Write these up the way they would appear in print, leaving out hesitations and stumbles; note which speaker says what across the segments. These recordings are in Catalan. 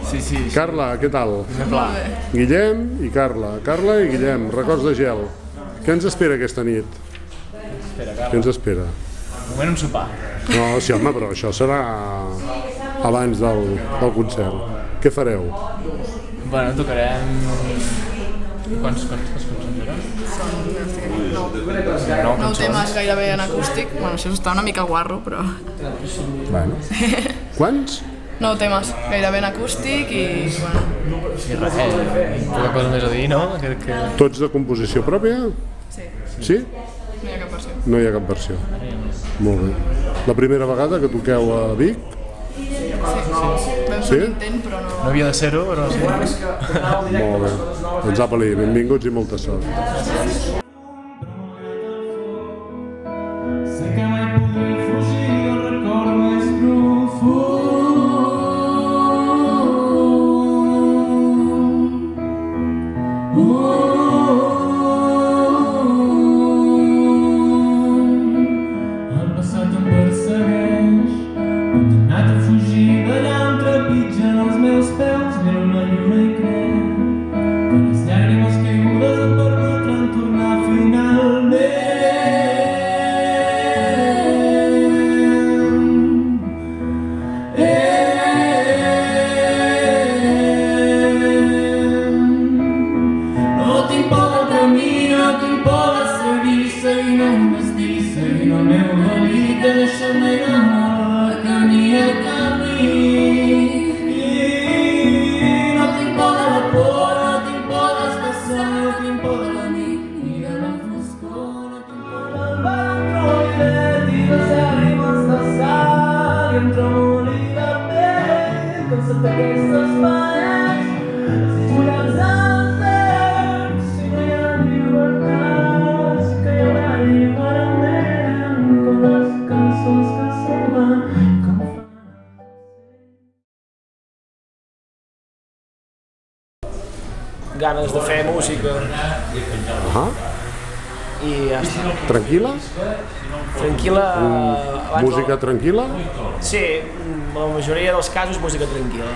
Speaker 1: Sí, sí.
Speaker 2: Carla, què tal?
Speaker 1: Pla.
Speaker 2: Guillem i Carla. Carla i Guillem, records de gel. Què ens espera aquesta nit? Què ens espera?
Speaker 1: De moment un sopar.
Speaker 2: No, sí, home, però això serà abans del concert. Què fareu?
Speaker 1: Bueno, tocarem... Quants cançons eren?
Speaker 3: Nou temes gairebé en acústic. Bueno, això està una mica guarro, però...
Speaker 2: Bueno. Quants?
Speaker 3: 9 temes gairebé en acústic i... bueno...
Speaker 1: I res, poca cosa més a dir, no?
Speaker 2: Tots de composició pròpia?
Speaker 3: Sí,
Speaker 2: Sí?
Speaker 3: no hi ha cap versió.
Speaker 2: No hi ha cap versió. Molt bé. La primera vegada que toqueu a Vic?
Speaker 3: Vam fer un intent, però no...
Speaker 1: No havia de ser-ho, però sí.
Speaker 2: Molt bé. Doncs apa-li, benvinguts i molta sort.
Speaker 4: Sé que mai podré fugir del record més profund. El passat em persegueix, condemnat a fugir d'allà on trepitgen els meus peus. Miro la lluna i crec que les llàgrimes caigudes em permetran tornar finalment. No tinc por del camí, no tinc por de seguir, seguint un destí, seguint el meu delit, de deixar-me enamorar de camí a camí. No tinc por de la por, no tinc por dels bessons, no tinc por de la nit ni de la foscor, no tinc por del bantronet i les llàgrimes de sal i em trobo de pell, cansat d'aquestes parets, espoliats als verds, si no hi ha llibertats, que hi haurà alliberament, com les cançons que se'n van, com fan.
Speaker 5: Ganes de fer música
Speaker 2: Ah,
Speaker 5: i ja està.
Speaker 2: tranquil·la?
Speaker 5: Tranquil·la... abans
Speaker 2: Música tranquil·la?
Speaker 5: Sí, la majoria dels casos música tranquil·la.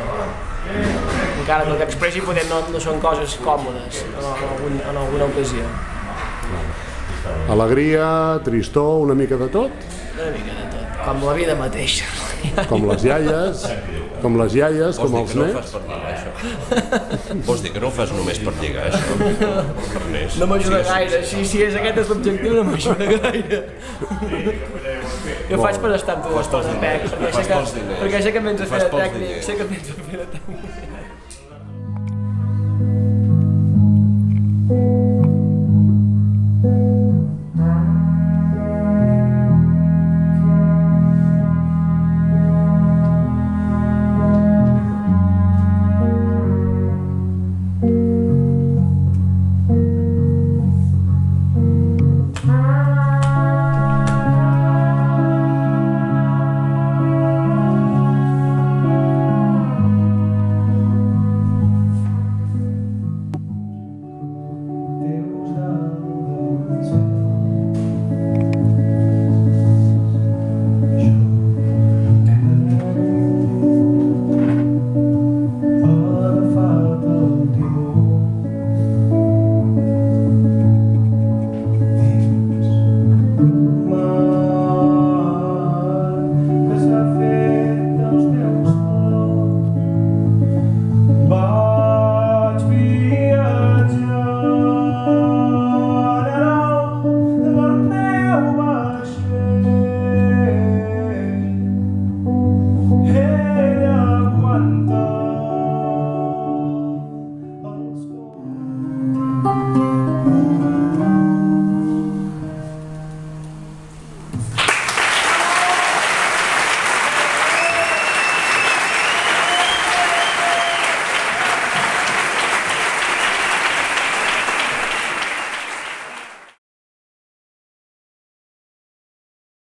Speaker 5: Encara que el que expressi poder no són coses còmodes en alguna ocasió.
Speaker 2: Alegria, tristor, una mica de tot?
Speaker 5: Una mica de tot, com la vida mateixa.
Speaker 2: Com les iaies, com els
Speaker 6: Vols dir que no ho
Speaker 2: nets?
Speaker 6: fas per lligar, això? Vols dir que no ho fas només per lligar, això? Ernest?
Speaker 5: No m'ajuda gaire, si és aquest és l'objectiu no m'ajuda gaire. Jo faig per estar amb tu l'estona, Pec, perquè sé que mentre fer de tècnic, sé que mentre fer de tècnic.